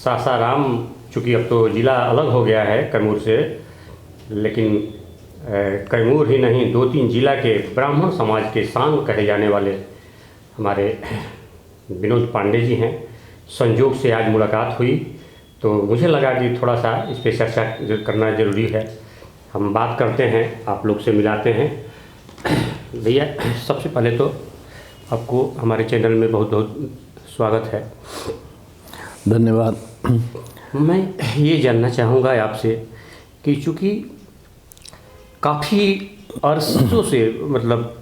सासाराम, चूँकि अब तो ज़िला अलग हो गया है कैमूर से, लेकिन कैमूर ही नहीं 2-3 ज़िला के ब्राह्मण समाज के शान कहे जाने वाले हमारे विनोद पांडे जी हैं। संयोग से आज मुलाकात हुई तो मुझे लगा कि थोड़ा सा इस पर चर्चा करना ज़रूरी है। हम बात करते हैं, आप लोग से मिलाते हैं। भैया, सबसे पहले तो आपको हमारे चैनल में बहुत बहुत स्वागत है। धन्यवाद। मैं ये जानना चाहूँगा आपसे कि चूँकि काफ़ी अरसों से मतलब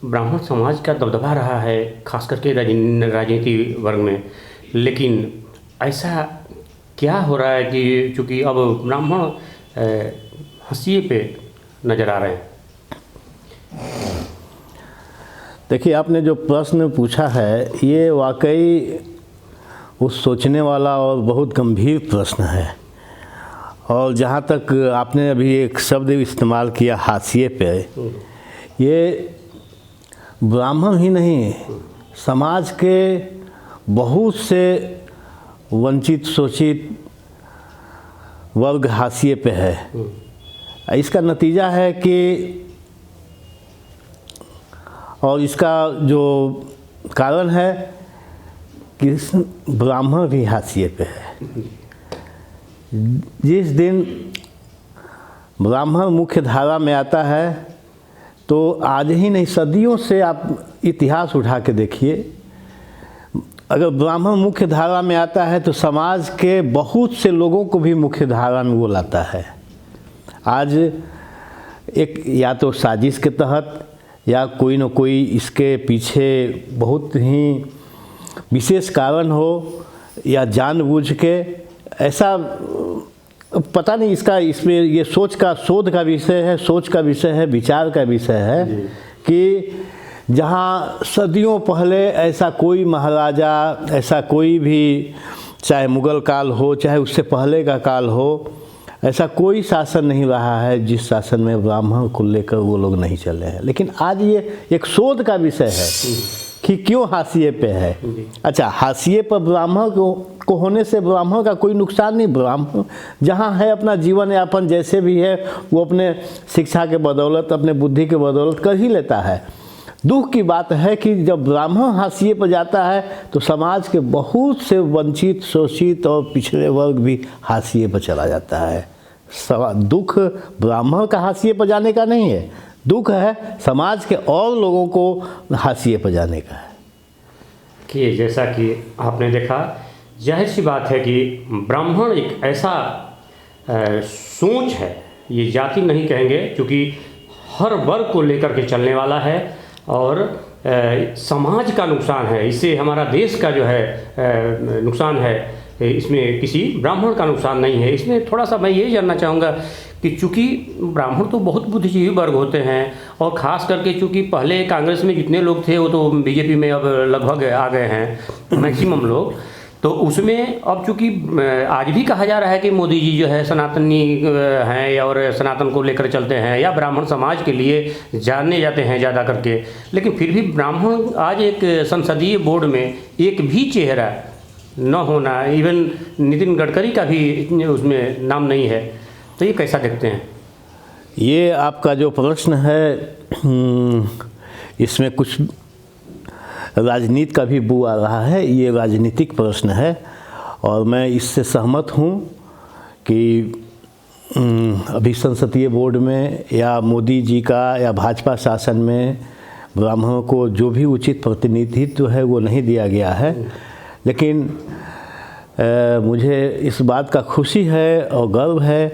ब्राह्मण समाज का दबदबा रहा है, खास करके राजनीति वर्ग में, लेकिन ऐसा क्या हो रहा है कि चूँकि अब ब्राह्मण हाशिए पे नज़र आ रहे हैं? देखिए, आपने जो प्रश्न पूछा है ये वाकई उस सोचने वाला और बहुत गंभीर प्रश्न है। और जहाँ तक आपने अभी एक शब्द इस्तेमाल किया हाशिए पे, ये ब्राह्मण ही नहीं, समाज के बहुत से वंचित शोषित वर्ग हाशिए पे है। इसका नतीजा है कि और इसका जो कारण है कि ब्राह्मण भी हाशिए पे है। जिस दिन ब्राह्मण मुख्य धारा में आता है तो आज ही नहीं, सदियों से आप इतिहास उठा के देखिए, अगर ब्राह्मण मुख्य धारा में आता है तो समाज के बहुत से लोगों को भी मुख्य धारा में वो लाता है। आज एक या तो साजिश के तहत या कोई न कोई इसके पीछे बहुत ही विशेष कारण हो या जानबूझ के, ऐसा पता नहीं, इसमें ये शोध का विषय है, सोच का विषय है, विचार का विषय है कि जहाँ सदियों पहले ऐसा कोई महाराजा, ऐसा कोई भी, चाहे मुग़ल काल हो चाहे उससे पहले का काल हो, ऐसा कोई शासन नहीं रहा है जिस शासन में ब्राह्मण को लेकर वो लोग नहीं चले हैं। लेकिन आज ये एक शोध का विषय है कि क्यों हाशिए पे है। अच्छा, हाशिए पर ब्राह्मण को होने से ब्राह्मण का कोई नुकसान नहीं। ब्राह्मण जहाँ है अपना जीवन यापन जैसे भी है वो अपने शिक्षा के बदौलत, अपने बुद्धि के बदौलत कर ही लेता है। दुख की बात है कि जब ब्राह्मण हाशिए पर जाता है तो समाज के बहुत से वंचित, शोषित और पिछड़े वर्ग भी हाशिए पर चला जाता है। दुख ब्राह्मण का हाशिए पर जाने का नहीं है, दुख है समाज के और लोगों को हाशिए पर जाने का है। कि जैसा कि आपने देखा, जाहिर सी बात है कि ब्राह्मण एक ऐसा सोच है, ये जाति नहीं कहेंगे, क्योंकि हर वर्ग को लेकर के चलने वाला है और समाज का नुकसान है, इससे हमारा देश का जो है नुकसान है, इसमें किसी ब्राह्मण का नुकसान नहीं है। इसमें थोड़ा सा मैं ये जानना चाहूँगा कि चूँकि ब्राह्मण तो बहुत बुद्धिजीवी वर्ग होते हैं और ख़ास करके चूँकि पहले कांग्रेस में जितने लोग थे वो तो बीजेपी में अब लगभग आ गए हैं मैक्सिमम लोग, तो उसमें अब चूँकि आज भी कहा जा रहा है कि मोदी जी जो है सनातनी हैं और सनातन को लेकर चलते हैं या ब्राह्मण समाज के लिए जाने जाते हैं ज़्यादा करके, लेकिन फिर भी ब्राह्मण आज एक संसदीय बोर्ड में एक भी चेहरा न होना, इवन नितिन गडकरी का भी उसमें नाम नहीं है, तो ये कैसा देखते हैं? ये आपका जो प्रश्न है इसमें कुछ राजनीति का भी बू आ रहा है। ये राजनीतिक प्रश्न है और मैं इससे सहमत हूँ कि अभी संसदीय बोर्ड में या मोदी जी का या भाजपा शासन में ब्राह्मणों को जो भी उचित प्रतिनिधित्व है वो नहीं दिया गया है। लेकिन मुझे इस बात का खुशी है और गर्व है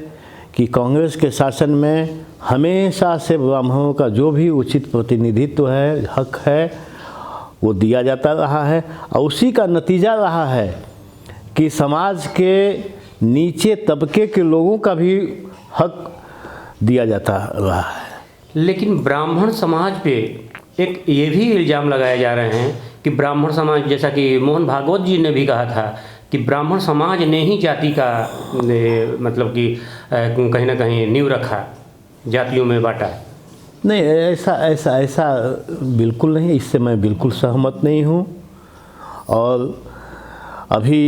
कि कांग्रेस के शासन में हमेशा से ब्राह्मणों का जो भी उचित प्रतिनिधित्व है, हक है, वो दिया जाता रहा है और उसी का नतीजा रहा है कि समाज के नीचे तबके के लोगों का भी हक दिया जाता रहा है। लेकिन ब्राह्मण समाज पे एक ये भी इल्ज़ाम लगाए जा रहे हैं कि ब्राह्मण समाज, जैसा कि मोहन भागवत जी ने भी कहा था कि ब्राह्मण समाज ने ही जाति का मतलब कि कहीं ना कहीं नींव रखा, जातियों में बांटा। नहीं, ऐसा बिल्कुल नहीं, इससे मैं बिल्कुल सहमत नहीं हूँ। और अभी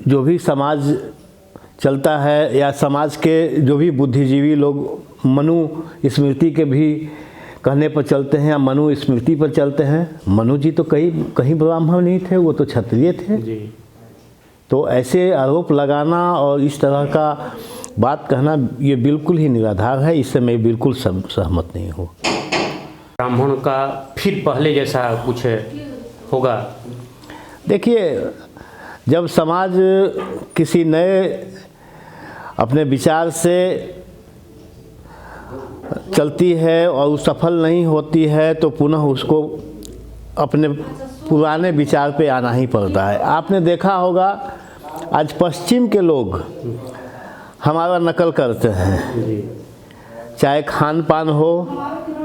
जो भी समाज चलता है या समाज के जो भी बुद्धिजीवी लोग मनु स्मृति के भी कहने पर चलते हैं या मनु स्मृति पर चलते हैं, मनु जी तो कहीं ब्राह्मण नहीं थे, वो तो क्षत्रिय थे जी। तो ऐसे आरोप लगाना और इस तरह का बात कहना ये बिल्कुल ही निराधार है। इससे मैं बिल्कुल सहमत नहीं हूँ। ब्राह्मण का फिर पहले जैसा कुछ होगा? देखिए, जब समाज किसी नए अपने विचार से चलती है और वो सफल नहीं होती है तो पुनः उसको अपने पुराने विचार पे आना ही पड़ता है। आपने देखा होगा आज पश्चिम के लोग हमारा नकल करते हैं, चाहे खान पान हो,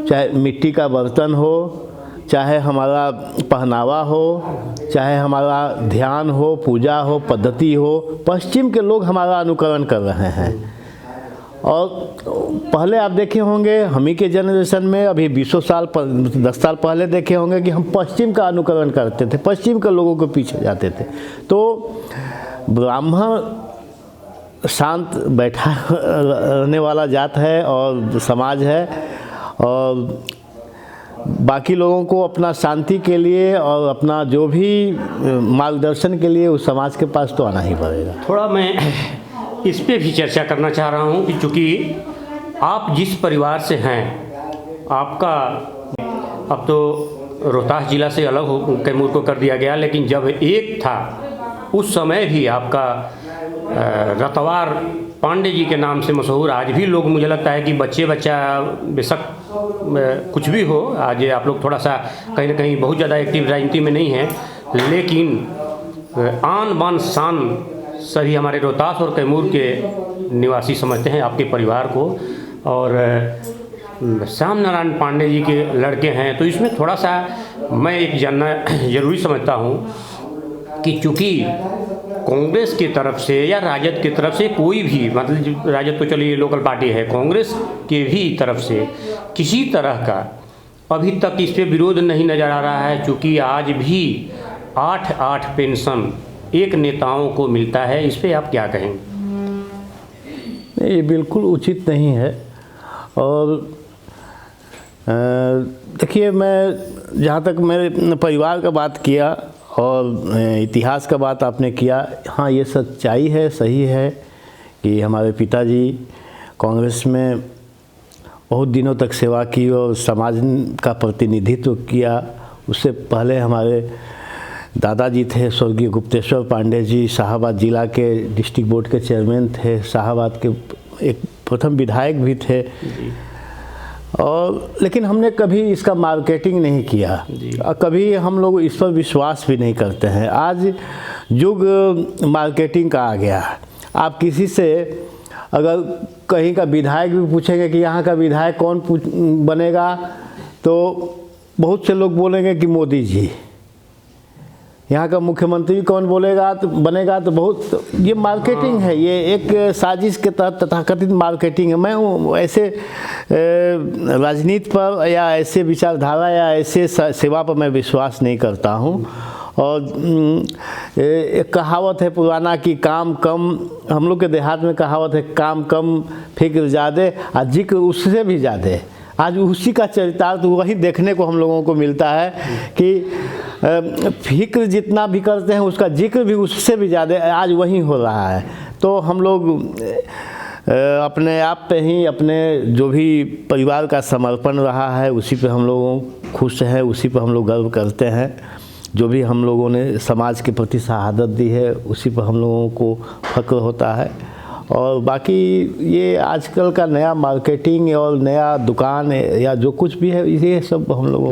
चाहे मिट्टी का बर्तन हो, चाहे हमारा पहनावा हो, चाहे हमारा ध्यान हो, पूजा हो, पद्धति हो, पश्चिम के लोग हमारा अनुकरण कर रहे हैं। और पहले आप देखे होंगे हम ही के जनरेशन में, अभी 10 साल पहले देखे होंगे कि हम पश्चिम का अनुकरण करते थे, पश्चिम के लोगों के पीछे जाते थे। तो ब्राह्मण शांत बैठा रहने वाला जात है और समाज है, और बाकी लोगों को अपना शांति के लिए और अपना जो भी मार्गदर्शन के लिए उस समाज के पास तो आना ही पड़ेगा। थोड़ा मैं इस पे भी चर्चा करना चाह रहा हूँ कि चूँकि आप जिस परिवार से हैं, आपका अब तो रोहतास जिला से अलग हो कैमूर को कर दिया गया, लेकिन जब एक था उस समय भी आपका रतवार पांडे जी के नाम से मशहूर, आज भी लोग, मुझे लगता है कि बच्चा बेशक कुछ भी हो, आज आप लोग थोड़ा सा कहीं ना कहीं बहुत ज़्यादा एक्टिव राजनीति में नहीं हैं, लेकिन आन बान शान सभी हमारे रोहतास और कैमूर के निवासी समझते हैं आपके परिवार को। और श्याम नारायण पांडे जी के लड़के हैं, तो इसमें थोड़ा सा मैं एक जानना ज़रूरी समझता हूँ कि चूँकि कांग्रेस की तरफ से या राजद की तरफ से कोई भी, मतलब राजद तो चलिए लोकल पार्टी है, कांग्रेस के भी तरफ से किसी तरह का अभी तक इस पर विरोध नहीं नज़र आ रहा है, चूँकि आज भी 8-8 पेंशन एक नेताओं को मिलता है। इस पे आप क्या कहेंगे? नहीं, ये बिल्कुल उचित नहीं है। और देखिए, मैं जहाँ तक मेरे परिवार का बात किया और इतिहास का बात आपने किया, हाँ ये सच्चाई है, सही है कि हमारे पिताजी कांग्रेस में बहुत दिनों तक सेवा की और समाज का प्रतिनिधित्व किया। उससे पहले हमारे दादाजी थे स्वर्गीय गुप्तेश्वर पांडे जी, शाहाबाद जिला के डिस्ट्रिक्ट बोर्ड के चेयरमैन थे, शाहाबाद के एक प्रथम विधायक भी थे। और लेकिन हमने कभी इसका मार्केटिंग नहीं किया और कभी हम लोग इस पर विश्वास भी नहीं करते हैं। आज युग मार्केटिंग का आ गया। आप किसी से अगर कहीं का विधायक भी पूछेंगे कि यहाँ का विधायक कौन बनेगा, तो बहुत से लोग बोलेंगे कि मोदी जी। यहाँ का मुख्यमंत्री कौन बनेगा तो बहुत, ये मार्केटिंग है, ये एक साजिश के तहत तथाकथित मार्केटिंग है। मैं ऐसे राजनीति पर या ऐसे विचारधारा या ऐसे सेवा पर मैं विश्वास नहीं करता हूँ। और एक कहावत है पुराना कि काम कम, हम लोग के देहात में कहावत है, काम कम फिक्र ज़्यादा और जिक्र उससे भी ज़्यादा। आज उसी का चरितार्थ वही देखने को हम लोगों को मिलता है कि फिक्र जितना भी करते हैं उसका जिक्र भी उससे भी ज़्यादा आज वही हो रहा है। तो हम लोग अपने आप पे ही, अपने जो भी परिवार का समर्पण रहा है उसी पे हम लोग खुश हैं, उसी पे हम लोग गर्व करते हैं। जो भी हम लोगों ने समाज के प्रति शहादत दी है उसी पर हम लोगों को फ़ख्र होता है। और बाकी ये आजकल का नया मार्केटिंग और नया दुकान या जो कुछ भी है ये सब हम लोगों